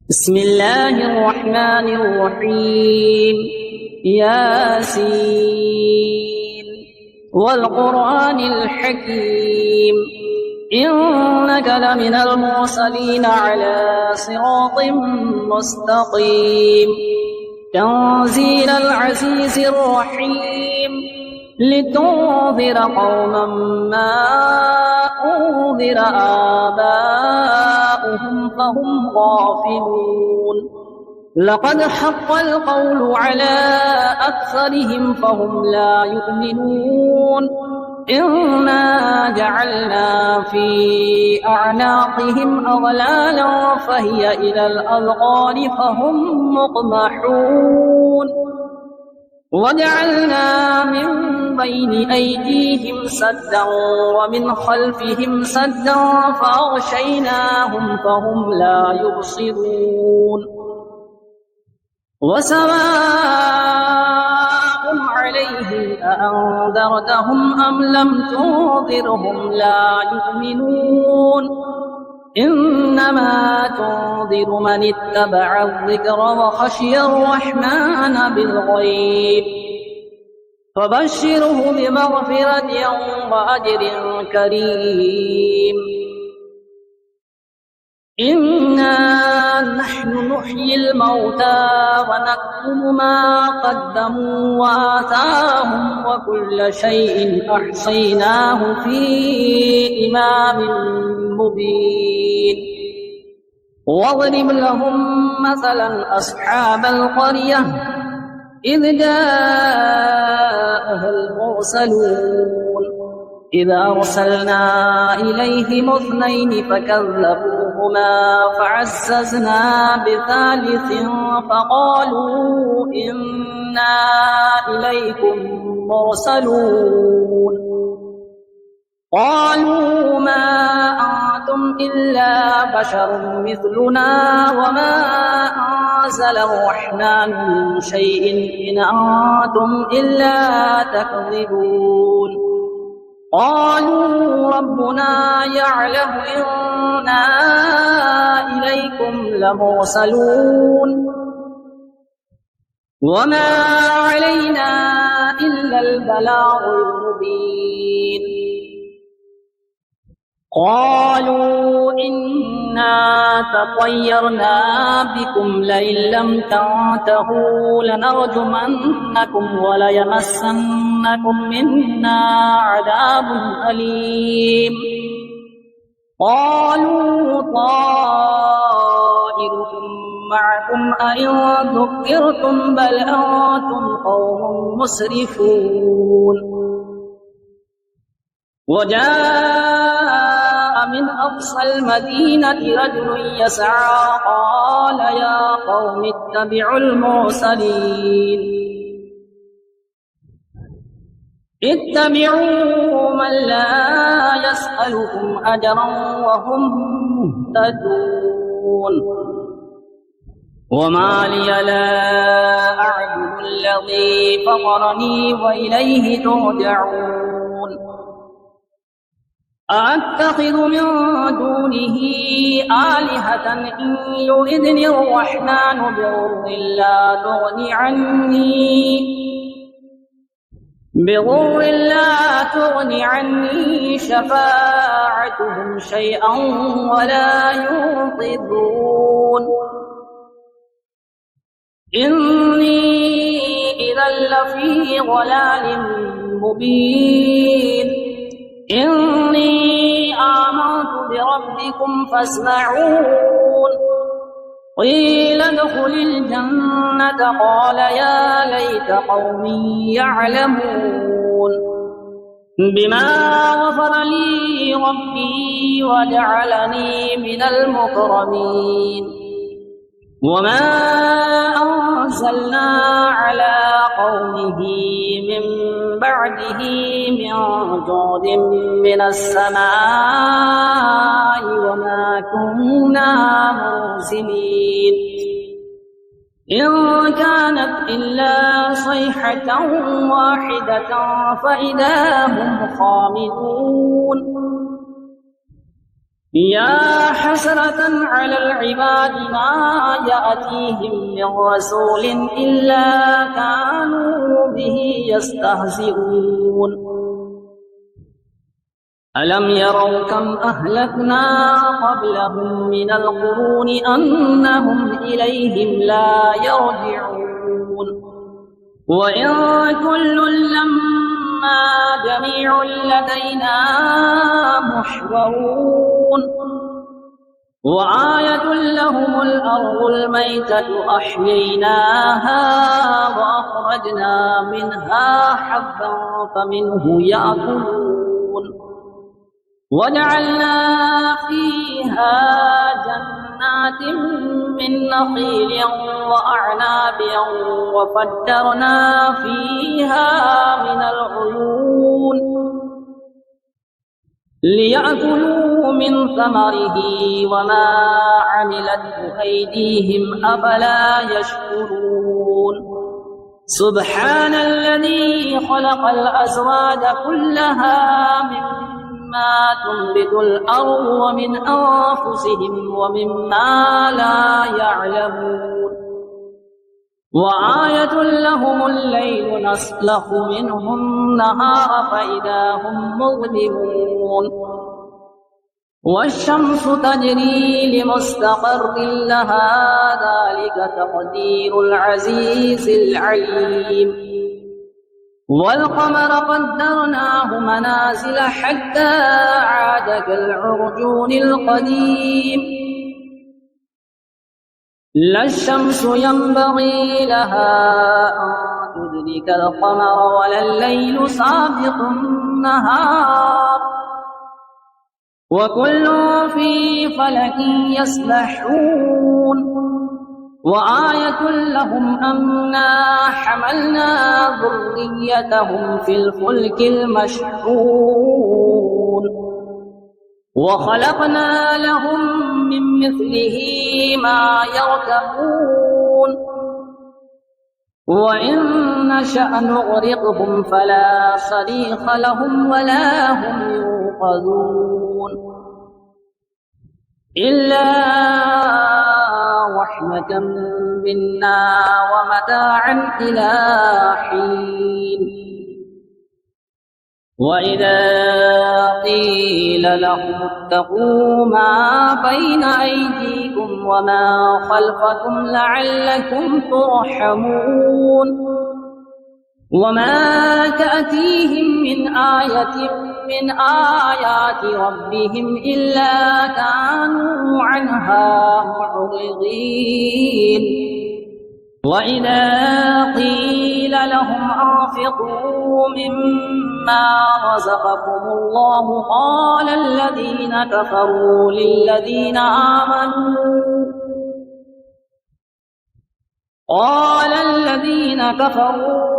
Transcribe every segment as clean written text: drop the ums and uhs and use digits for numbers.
بسم الله الرحمن الرحيم. ياسين والقرآن الحكيم إنك لمن المرسلين على صراط مستقيم تنزيل العزيز الرحيم لتنذر قوما ما أنذر آباؤهم فهم غافلون لقد حق القول على أكثرهم فهم لا يؤمنون إنا جعلنا في أعناقهم أغلالا فهي إلى الأذقان فهم مقمحون وجعلنا من بين أيديهم سدا ومن خلفهم سدا فأغشيناهم فهم لا يبصرون وسواء عليهم أأنذرتهم أم لم تنذرهم لا يؤمنون إنما تنذر من اتبع الذكر وخشي الرحمن بالغيب فبشره بمغفرة وأجر كريم إنا نحن نحيي الموتى ونكتب ما قدموا وآثارهم وكل شيء أحصيناه في إمام مبين واضرب لهم مثلا أصحاب القرية إذ جاءها المرسلون إذ أرسلنا إليهم اثنين فكذبوهما فعززنا بثالث فقالوا إنا إليكم مرسلون قالوا ما أنتم إلا بشر مثلنا وما أنزل الرحمن من شيء إن أنتم إلا تكذبون قالوا ربنا يعلم إنا إليكم لمرسلون وما علينا إلا البلاغ المبين قالوا إنا تطيرنا بكم لئن لم تنتهوا لنرجمنكم وليمسنكم منا عذاب أليم قالوا طائركم معكم أئن ذكرتم بل أنتم قوم مسرفون وجاء من أقصى المدينة رجل يسعى قال يا قوم اتبعوا المرسلين اتبعوا من لا يسألكم أجرا وهم مهتدون وما لي لا أعبد الذي فطرني وإليه ترجعون أأتخذ من دونه آلهة إن يردني الرحمن بضر لا تغني عني شفاعتهم شيئا ولا ينقذون إني إذا لفي ضلال مبين إني آمنت بربكم فاسمعون قيل ادخل الجنة قال يا ليت قومي يعلمون بما غفر لي ربي وجعلني من المكرمين وما أنزلنا على قومه من بعده من جود من السماء وما كنا منزلين إن كانت إلا صيحة واحدة فإذا هم خامدون يا حسرة على العباد ما يأتيهم من رسول إلا كانوا به يستهزئون ألم يروا كم أهلكنا قبلهم من القرون أنهم إليهم لا يرجعون وإن كل لما جميع لدينا محضرون وآية لهم الأرض الميتة أحييناها وأخرجنا منها حبا فمنه يأكلون وجعلنا فيها جنات من نخيل وأعناب وفجرنا فيها من العيون ليأكلوا من ثمره وما عملته أيديهم أفلا يشكرون سبحان الذي خلق الأزواج كلها مما تنبت الأرض ومن أنفسهم ومما لا يعلمون وآية لهم الليل نسلخ منه النهار فإذا هم مظلمون والشمس تجري لمستقر لها ذلك تقدير العزيز العليم والقمر قدرناه منازل حتى عاد كالعرجون القديم لا الشمس ينبغي لها أن تدرك القمر ولا الليل سابق النهار وكل في فلك يسبحون وآية لهم أنا حملنا ذريتهم في الفلك المشحون وخلقنا لهم من مثله ما يركبون وإن نشأ نغرقهم فلا صريخ لهم ولا هم ينقذون إلا رحمة منا ومتاعا إلى حين وإذا قيل لهم اتقوا ما بين أيديكم وما خلفكم لعلكم ترحمون وما تأتيهم من آية من آيات ربهم إلا كانوا عنها معرضين وإذا قيل لهم أنفقوا مما رزقكم الله قال الذين كفروا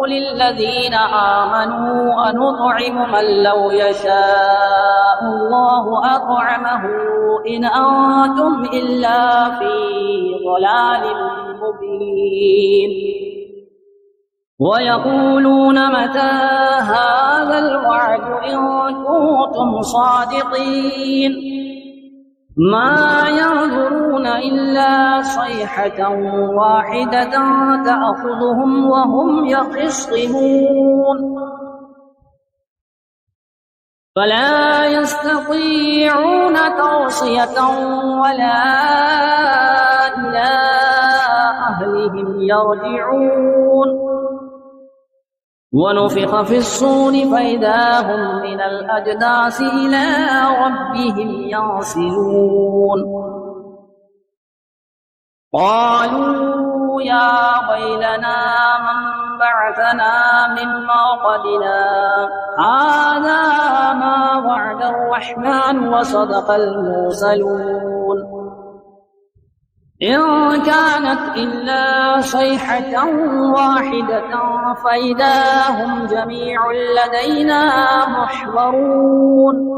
للذين آمنوا أنطعم من لو يشاء الله أطعمه إن أنتم إلا في ضلال مبين ويقولون متى هذا الوعد إن كنتم صادقين ما ينظرون إلا صيحة واحدة تأخذهم وهم يخصمون فلا يستطيعون توصية ولا إلى أهلهم يرجعون ونفخ في الصور فإذا هم من الأجداث إلى ربهم ينسلون قالوا يا ويلنا من بعثنا من مرقدنا هذا ما وعد الرحمن وصدق المرسلون إن كانت إلا صيحة واحدة فإذا هم جميع لدينا محضرون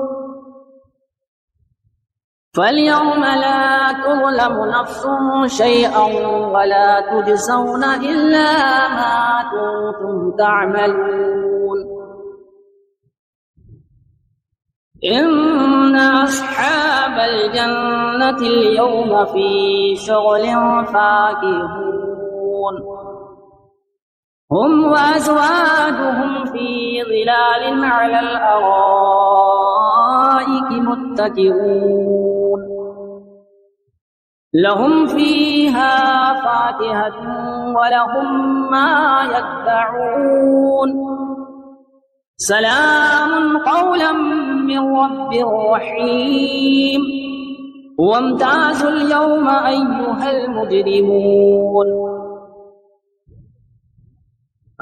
فاليوم لا تظلم نفس شيئا ولا تجزون إلا ما كنتم تعملون إن أصحاب الجنة اليوم في شغل فاكهون هم وأزواجهم في ظلال على الأرائك متكئون لهم فيها فاكهة ولهم ما يدعون سلام قولا من رب رحيم وامتازوا اليوم أيها المجرمون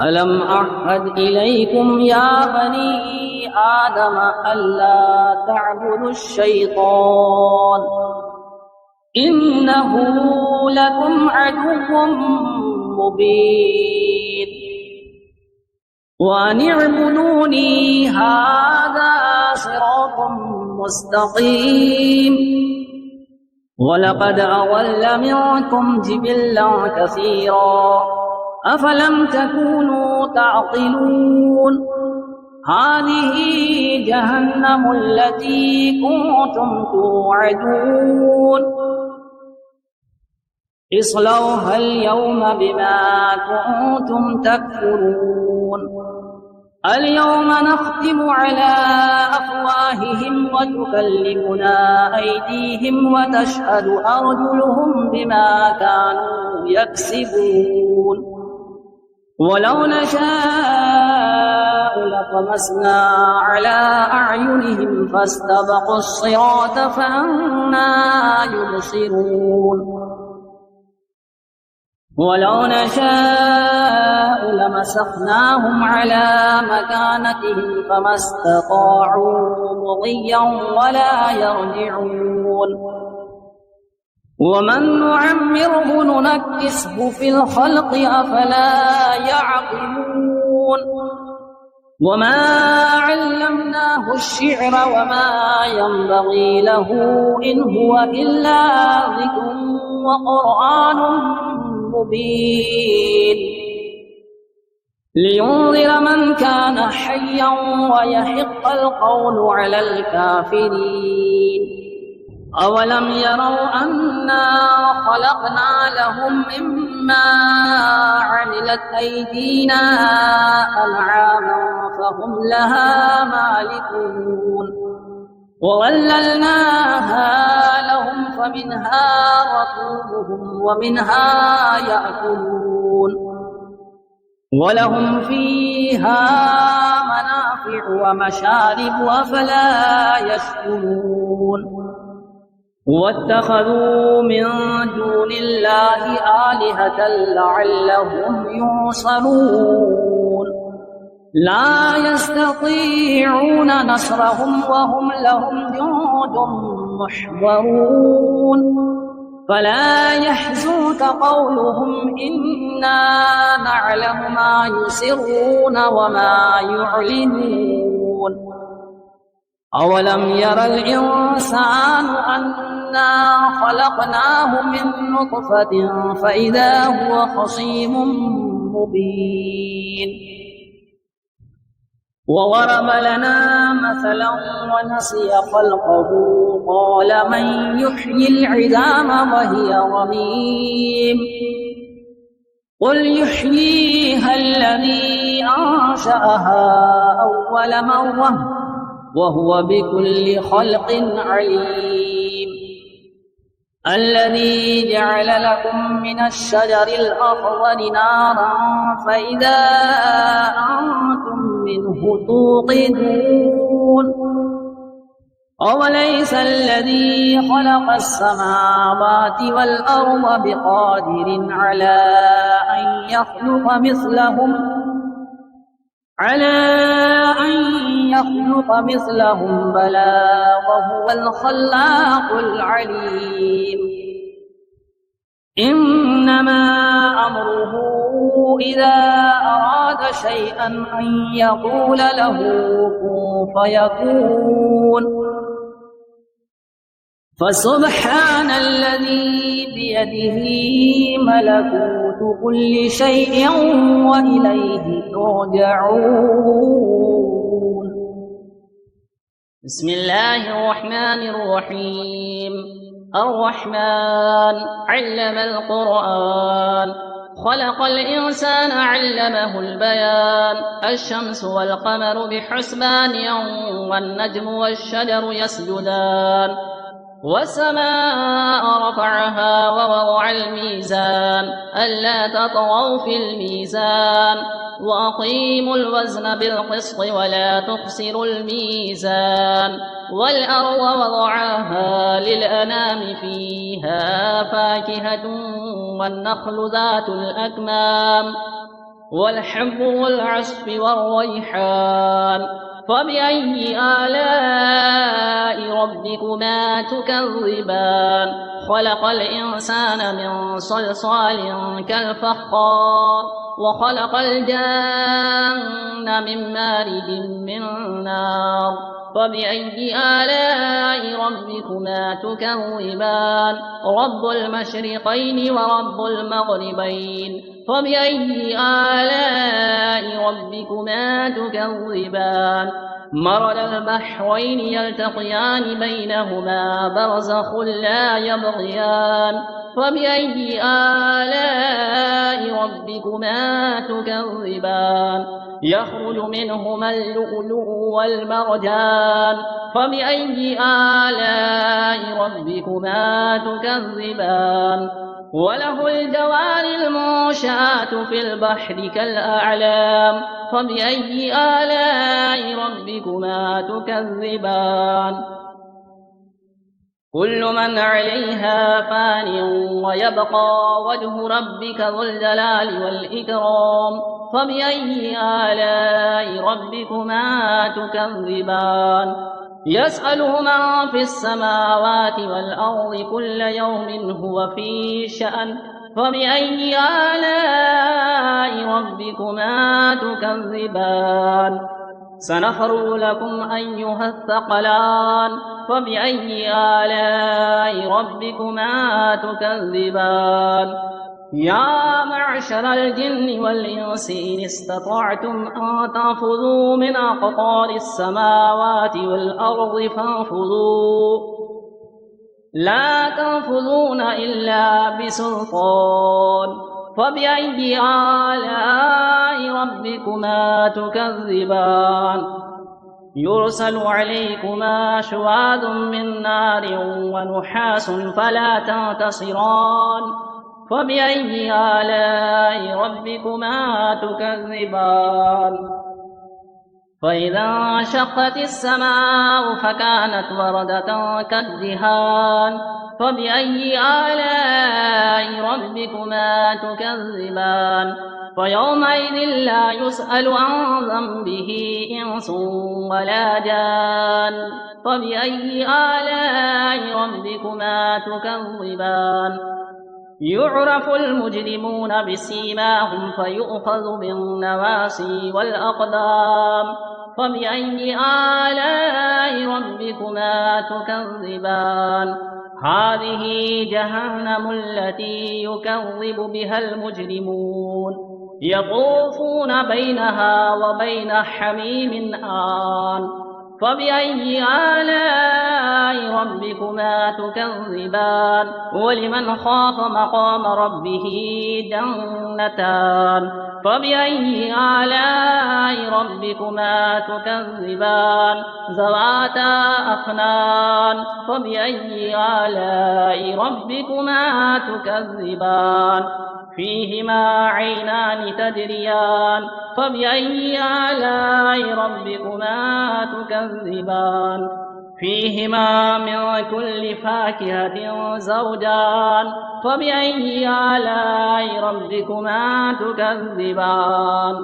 ألم أعهد إليكم يا بني آدم ألا تعبدوا الشيطان إنه لكم عدو مبين وأن اعبدوني هذا صراط مستقيم ولقد أضل منكم جبلا كثيرا أفلم تكونوا تعقلون هذه جهنم التي كنتم توعدون اصلوها اليوم بما كنتم تكفرون اليوم نختم على أفواههم وتكلمنا أيديهم وتشهد أرجلهم بما كانوا يكسبون ولو نشاء لطمسنا على أعينهم فاستبقوا الصراط فأنى يبصرون ولو نشاء لمسخناهم على مكانتهم فما استطاعوا مضيا ولا يرجعون ومن نعمره ننكسه في الخلق أفلا يعقلون وما علمناه الشعر وما ينبغي له إن هو إلا ذكر وقرآن مبين لينذر من كان حيا ويحق القول على الكافرين أولم يروا أنا خلقنا لهم مما عملت أيدينا أنعاما فهم لها مالكون وظللناها لهم فمنها ركوبهم ومنها يأكلون ولهم فيها منافع ومشارب أفلا يشكرون واتخذوا من دون الله آلهة لعلهم ينصرون لا يستطيعون نصرهم وهم لهم جند محضرون فلا يحزنك قولهم إنا نعلم ما يسرون وما يعلنون أولم ير الإنسان أنا خلقناه من نطفة فإذا هو خصيم مبين وضرب لنا مثلا ونسي خلقه قال من يحيي العظام وهي رميم قل يحييها الذي أنشأها أول مرة وهو بكل خلق عليم الذي جعل لكم من الشجر الأخضر نارا فإذا أنتم منه توقدون أوليس الذي خلق السماوات والأرض بقادر على أن يخلق مثلهم بلى وهو الخلاق العليم إنما أمره إذا أراد شيئا أن يقول له كن فيكون فسبحان الذي بيده ملكوت كل شيء وإليه ترجعون بسم الله الرحمن الرحيم. الرحمن علم القرآن، خلق الإنسان علمه البيان. الشمس والقمر بحسبان والنجم والشجر يسجدان. والسماء رفعها ووضع الميزان ألا تطغوا في الميزان وأقيموا الوزن بالقسط ولا تخسروا الميزان. والأرض وضعها للأنام فيها فاكهة والنخل ذات الأكمام والحب والعصف والريحان. فبأي آلاء ربكما تكذبان؟ خلق الإنسان من صلصال كالفخار وخلق الجن من مارج من نار. فبأي آلاء ربكما تكذبان؟ رب المشرقين ورب المغربين. فبأي آلاء ربكما تكذبان؟ مرج البحرين يلتقيان بينهما برزخ لا يبغيان. فبأي آلاء ربكما تكذبان؟ يخرج منهما اللؤلؤ والمرجان. فبأي آلاء ربكما تكذبان؟ وله الجوار المنشآت في البحر كالأعلام. فبأي آلاء ربكما تكذبان؟ كل من عليها فان ويبقى وجه ربك ذو الجلال والإكرام. فبأي آلاء ربكما تكذبان؟ يسأله من في السماوات والأرض كل يوم هو في شأن. فبأي آلاء ربكما تكذبان؟ سنفرغ لكم أيها الثقلان. فبأي آلاء ربكما تكذبان؟ يا معشر الجن والإنس إن استطعتم أن تنفذوا من أقطار السماوات والأرض فانفذوا، لا تنفذون إلا بسلطان. فبأي آلاء ربكما تكذبان؟ يرسل عليكما شواظ من نار ونحاس فلا تنتصران. فبأي آلاء ربكما تكذبان؟ فإذا انشقت السماء فكانت وردة كالدهان. فبأي آلاء ربكما تكذبان؟ فيومئذ لا يسأل عن ذنبه إنس ولا جان. فبأي آلاء ربكما تكذبان؟ يعرف المجرمون بسيماهم فيؤخذ بالنواصي والأقدام. فبأي آلاء ربكما تكذبان؟ هذه جهنم التي يكذب بها المجرمون يطوفون بينها وبين حميم آن. فبأي آلاء ربكما تكذبان؟ ولمن خاف مقام ربه جنتان. فبأي آلاء ربكما تكذبان؟ ذواتا أفنان. فبأي آلاء ربكما تكذبان؟ فيهما عينان تجريان. فبأي آلاء ربكما تكذبان؟ فيهما من كل فاكهة زوجان. فبأي آلاء ربكما تكذبان؟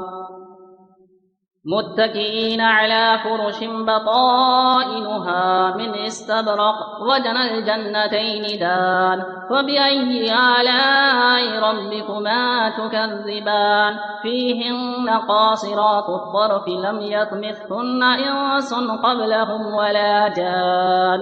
متكئين على فرش بطائنها من استبرق وجنى الجنتين دان. فبأي آلاء ربكما تكذبان؟ فيهن قاصرات الطرف لم يطمثهن إنس قبلهم ولا جان.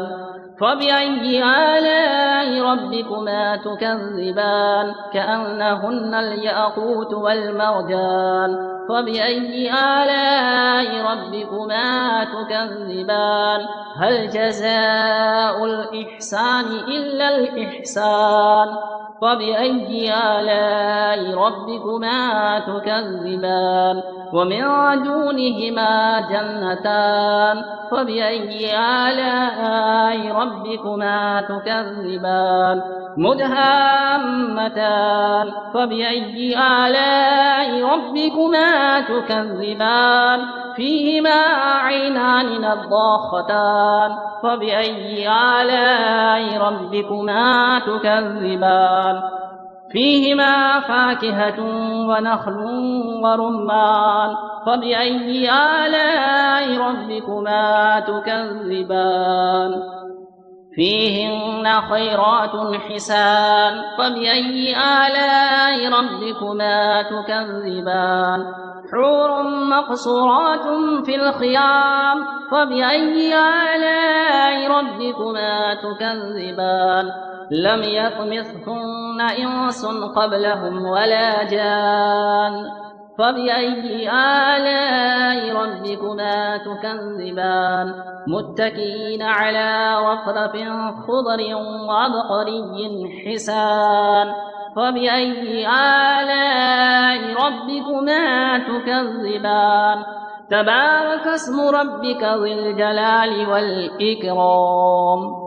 فبأي آلاء ربكما تكذبان كأنهن الياقوت والمرجان فبأي آلاء ربكما تكذبان هل جزاء الإحسان إلا الإحسان فبأي آلاء ربكما تكذبان ومن دونهما جنتان فبأي آلاء ربكما تكذبان مدهامتان فبأي آلاء ربكما تكذبان فيهما عينان نضاختان فبأي آلاء ربكما تكذبان فيهما فاكهة ونخل ورمان فبأي آلاء ربكما تكذبان فيهن خيرات حسان فبأي آلاء ربكما تكذبان حور مقصورات في الخيام فبأي آلاء ربكما تكذبان لم يطمثهن إنس قبلهم ولا جان فبأي آلاء ربكما تكذبان متكئين على رفرف خضر وعبقري حسان فبأي آلاء ربكما تكذبان تبارك اسم ربك ذي الجلال والإكرام